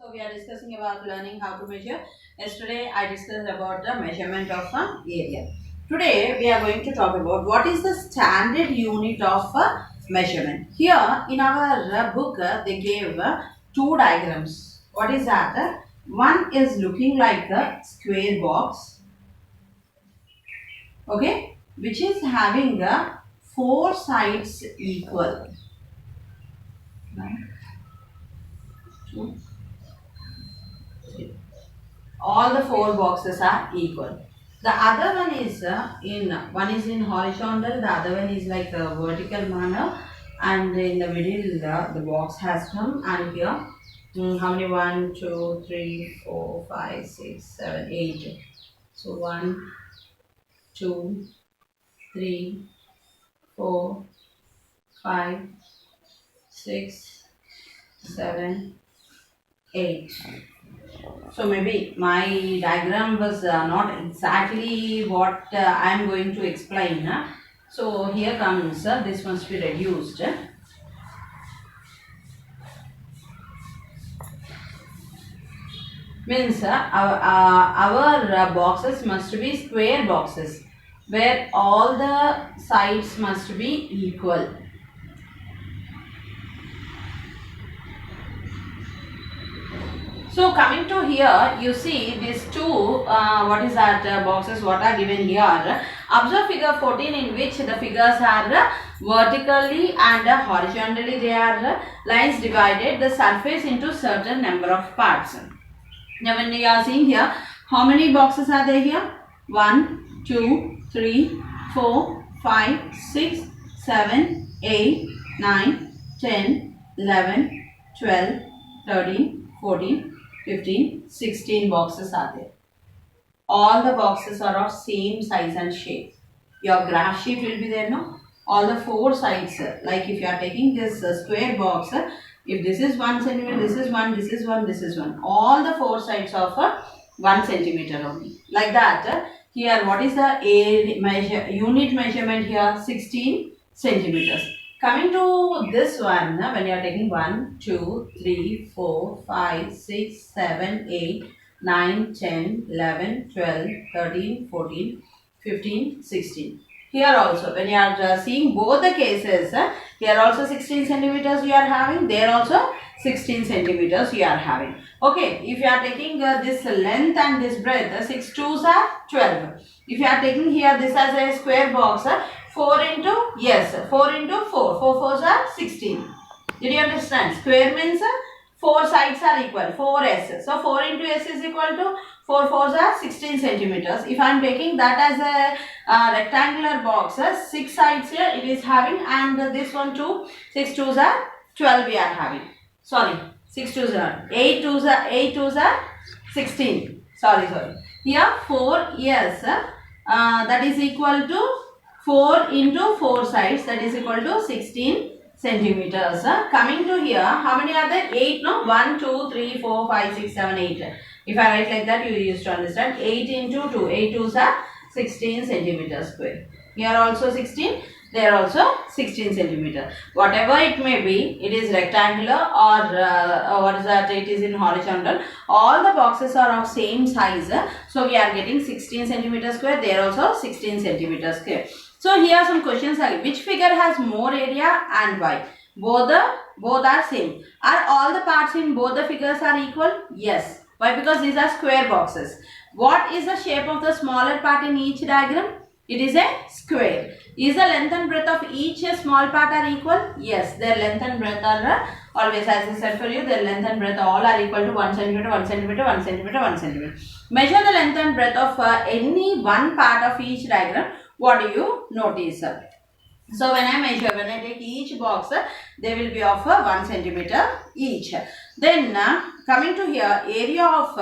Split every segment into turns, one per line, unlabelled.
So we are discussing about learning how to measure. Yesterday I discussed about the measurement of an area. Today we are going to talk about what is the standard unit of measurement. Here in our book they gave two diagrams. What is that? One is looking like a square box, okay, which is having four sides equal. One, two, three. All the four boxes are equal. The other one is one is in horizontal, the other one is like a vertical manner, and in the middle the box has come, and here how many? 1, 2, 3, 4, 5, 6, 7, 8. So 1, 2, 3, 4, 5, 6, 7, 8. So maybe my diagram was not exactly what I am going to explain. So here comes this must be reduced. Means our boxes must be square boxes where all the sides must be equal. So coming to here, you see these two, what is that boxes what are given here. Observe figure 14 in which the figures are vertically and horizontally they are lines divided the surface into certain number of parts. Now when you are seeing here, how many boxes are there here? 1, 2, 3, 4, 5, 6, 7, 8, 9, 10, 11, 12, 13, 14, 15, 16 boxes are there. All the boxes are of same size and shape. Your graph sheet will be there, no? All the four sides, like if you are taking this square box, if this is 1 centimeter, this is 1, this is 1, this is 1. All the four sides of 1 centimeter only. Like that, here what is the unit measurement here? 16 centimeters. Coming to this one, when you are taking 1, 2, 3, 4, 5, 6, 7, 8, 9, 10, 11, 12, 13, 14, 15, 16. Here also, when you are seeing both the cases, here also 16 centimeters you are having, there also 16 centimeters you are having. Okay, if you are taking this length and this breadth, 6 2s are 12. If you are taking here this as a square box, 4 into, yes, 4 into 4, 4 4s are 16. Did you understand? Square means 4 sides are equal, 4s. So 4 into s is equal to 4 4s are 16 centimeters. If I am taking that as a rectangular box, 6 sides here it is having, and this one too, 6 2s are 12 we are having. Sorry, 6 2s are 8 2s are 16. Sorry. Here 4, yes, that is equal to 4 into 4 sides, that is equal to 16 centimeters. Coming to here, how many are there? 8, no? 1, 2, 3, 4, 5, 6, 7, 8. If I write like that, you used to understand. 8 into 2. 8 2s are 16 centimeters square. Here also 16. There also 16 centimeter. Whatever it may be, it is rectangular or what is that? It is in horizontal. All the boxes are of same size. So we are getting 16 centimeters square. There also 16 centimeters square. So here are some questions. Which figure has more area and why? Both are same. Are all the parts in both the figures are equal? Yes. Why? Because these are square boxes. What is the shape of the smaller part in each diagram? It is a square. Is the length and breadth of each small part are equal? Yes. Their length and breadth are always, as I said for you, their length and breadth all are equal to 1 centimeter, 1 centimeter, 1 centimeter, 1 centimeter. Measure the length and breadth of any one part of each diagram. What do you notice? So when I take each box, they will be of 1 centimeter each. Then coming to here, area of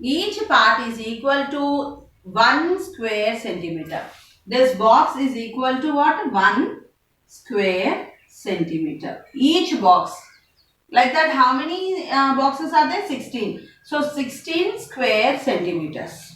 each part is equal to 1 square centimeter. This box is equal to what? 1 square centimeter. Each box. Like that, how many boxes are there? 16. So 16 square centimeters.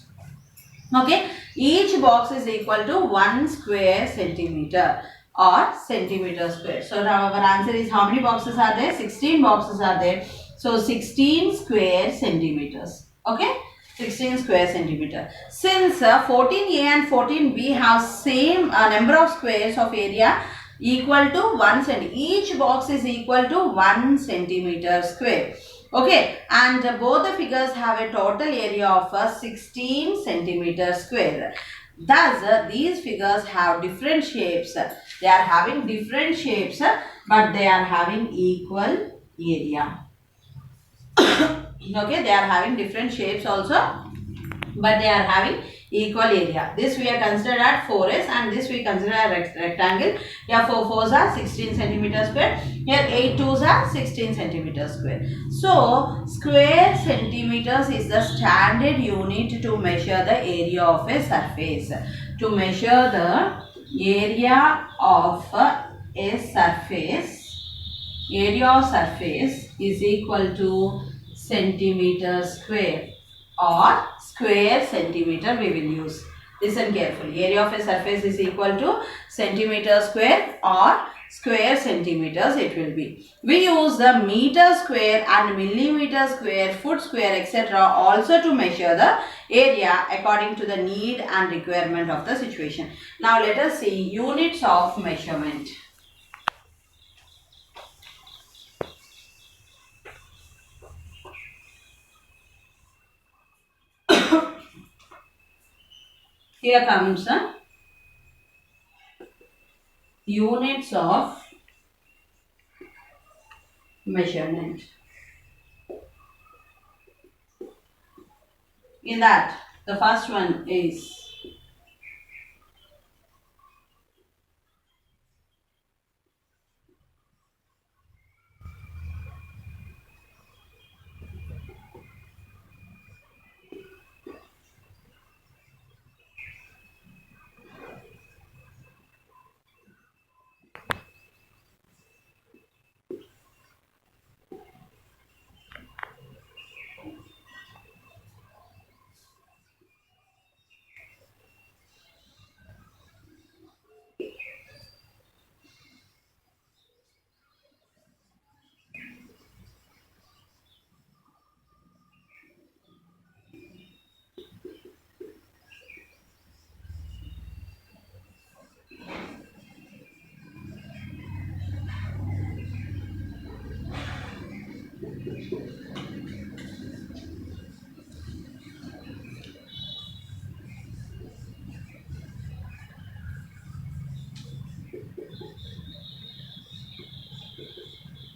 Okay, each box is equal to 1 square centimeter. or centimeter square. So now our answer is, how many boxes are there? 16 boxes are there. So 16 square centimeters. Okay, 16 square centimeter. Since 14A and 14B have same number of squares of area equal to 1 centimeter. Each box is equal to 1 centimeter square. Okay, and both the figures have a total area of 16 centimeter square. Thus, these figures have different shapes. They are having different shapes, but they are having equal area. Okay, they are having different shapes also, but they are having equal area. This we are considered as 4s, and this we consider as rectangle. Here 4 4s are 16 centimeter square. Here 8 2s are 16 centimeter square. So square centimeters is the standard unit to measure the area of a surface. To measure the area of a surface, area of surface is equal to centimeter square or square centimeter we will use. Listen carefully. Area of a surface is equal to centimeter square or square centimeters it will be. We use the meter square and millimeter square, foot square, etc. also to measure the area according to the need and requirement of the situation. Now let us see units of measurement. Here comes units of measurement. In that, the first one is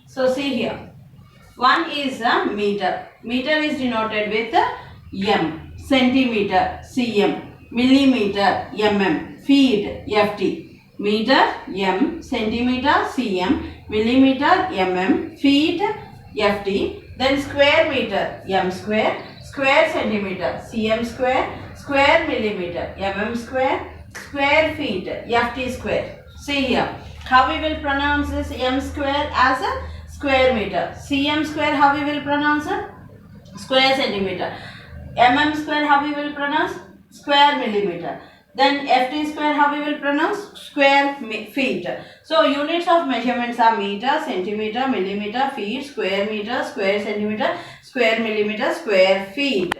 so see here. One is a meter. Meter is denoted with m, centimeter, cm, millimeter, mm, feet, ft. Meter, m, centimeter, cm, millimeter, mm, feet, ft. Then square meter, m square, square centimeter, cm square, square millimeter, mm square, square feet, ft square. See here, how we will pronounce this m square as a square meter. Cm square, how we will pronounce it? Square centimeter. Mm square, how we will pronounce? Square millimeter. Then ft square, how we will pronounce? Square feet. So units of measurements are meter, centimeter, millimeter, feet, square meter, square centimeter, square millimeter, square feet.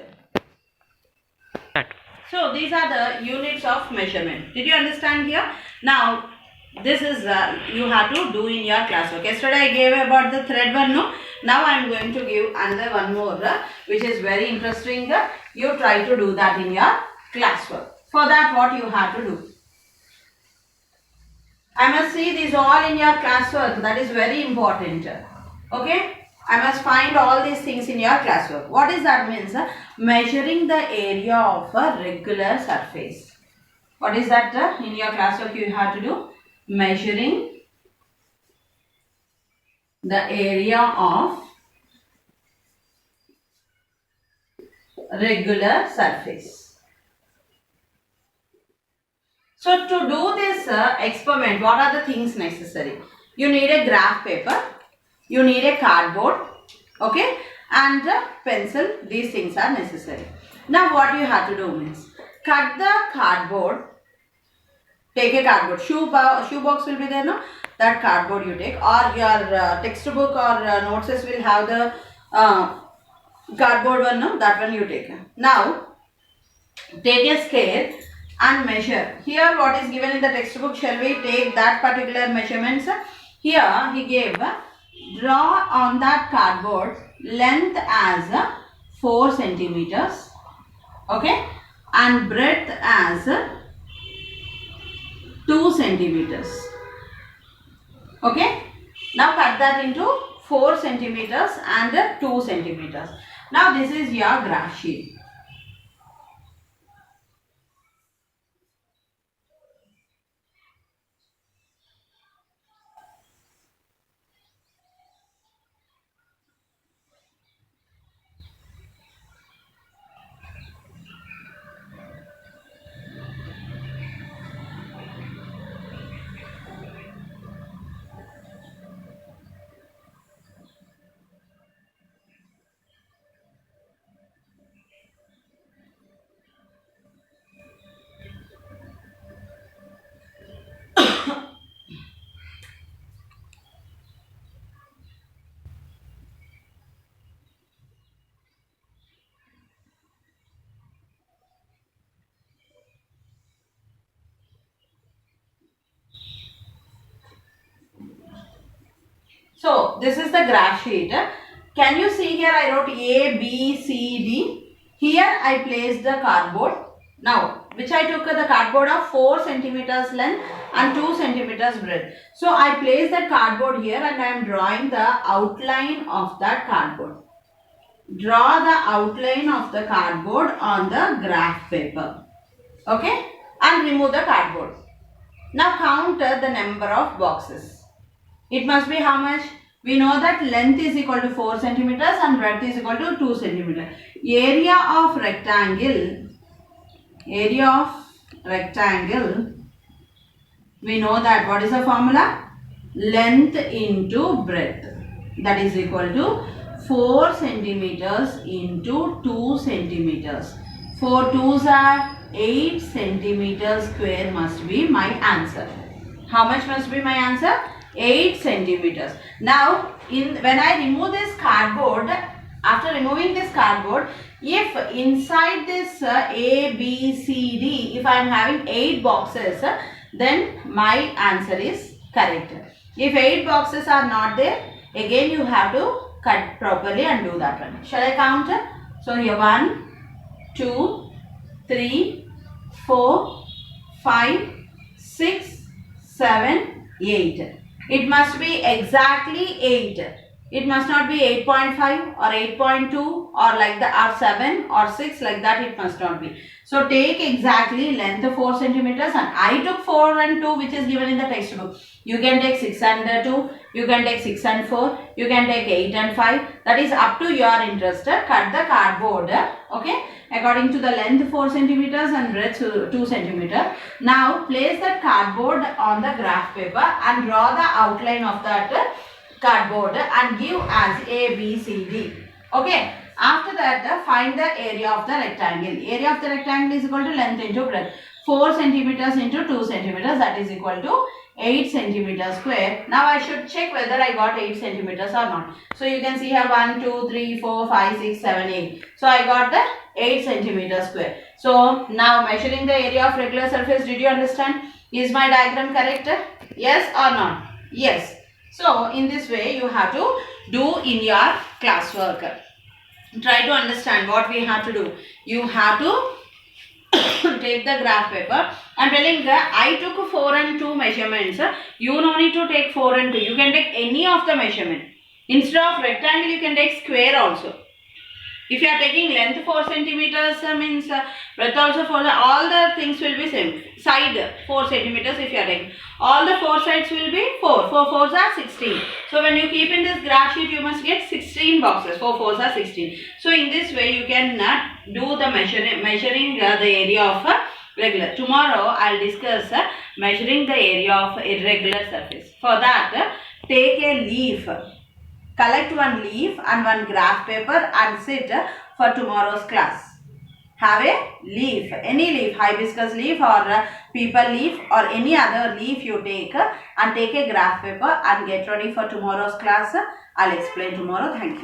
So these are the units of measurement. Did you understand here? Now this is you have to do in your classwork. Yesterday I gave about the thread one, no? Now I am going to give another one more which is very interesting. You try to do that in your classwork. For that, what you have to do? I must see these all in your classwork. That is very important. Okay? I must find all these things in your classwork. What is that means? Measuring the area of a regular surface. What is that in your classwork you have to do? Measuring the area of regular surface. So to do this experiment, what are the things necessary? You need a graph paper, you need a cardboard, okay, and a pencil. These things are necessary. Now what you have to do means, cut the cardboard Take a cardboard. Shoe box will be there, no? That cardboard you take, or your textbook or notes will have the cardboard one, no? That one you take. Now, take a scale and measure. Here what is given in the textbook, shall we take that particular measurements? Here he gave, draw on that cardboard length as 4 centimeters, okay, and breadth as 2 centimeters, okay. Now cut that into 4 centimeters and 2 centimeters. Now this is your graph sheet. So this is the graph sheet. Can you see here I wrote A, B, C, D. Here I placed the cardboard. Now which I took the cardboard of 4 centimeters length and 2 centimeters breadth. So I place that cardboard here and I am drawing the outline of that cardboard. Draw the outline of the cardboard on the graph paper. Okay, and remove the cardboard. Now count the number of boxes. It must be how much? We know that length is equal to 4 centimeters and breadth is equal to 2 centimeters. Area of rectangle, we know that what is the formula? Length into breadth, that is equal to 4 centimeters into 2 centimeters. 4 2s are 8 centimeters square must be my answer. How much must be my answer? 8 centimeters. Now, when I remove this cardboard, after removing this cardboard, if inside this A, B, C, D, if I am having 8 boxes, then my answer is correct. If 8 boxes are not there, again you have to cut properly and do that one. Shall I count? So, here 1, 2, 3, 4, 5, 6, 7, 8. It must be exactly 8. It must not be 8.5 or 8.2 or like that, or 7 or 6, like that it must not be. So take exactly length of 4 centimeters, and I took 4 and 2 which is given in the textbook. You can take 6 and 2, you can take 6 and 4, you can take 8 and 5. That is up to your interest. Cut the cardboard, okay, according to the length 4 centimeters and breadth 2 centimeters. Now place that cardboard on the graph paper and draw the outline of that cardboard and give as A, B, C, D. Okay. After that, find the area of the rectangle. Area of the rectangle is equal to length into breadth. 4 centimeters into 2 centimeters, that is equal to 8 centimeters square. Now I should check whether I got 8 centimeters or not. So you can see here 1, 2, 3, 4, 5, 6, 7, 8. So I got the 8 centimeters square. So now measuring the area of regular surface, did you understand? Is my diagram correct? Yes or not? Yes. So in this way you have to do in your classwork. Try to understand what we have to do. You have to take the graph paper. I am telling that I took 4 and 2 measurements. You no need to take 4 and 2. You can take any of the measurement. Instead of rectangle, you can take square also. If you are taking length 4 centimeters, means breadth also 4, all the things will be same. Side 4 centimeters if you are taking. All the 4 sides will be 4. 4 4s are 16. So when you keep in this graph sheet, you must get 16 boxes. 4 4s are 16. So in this way, you can do the measuring the area of regular. Tomorrow, I will discuss measuring the area of irregular surface. For that, take a leaf. Collect one leaf and one graph paper and sit for tomorrow's class. have a leaf, any leaf, hibiscus leaf or people leaf or any other leaf you take and take a graph paper and get ready for tomorrow's class. I'll explain tomorrow. Thank you.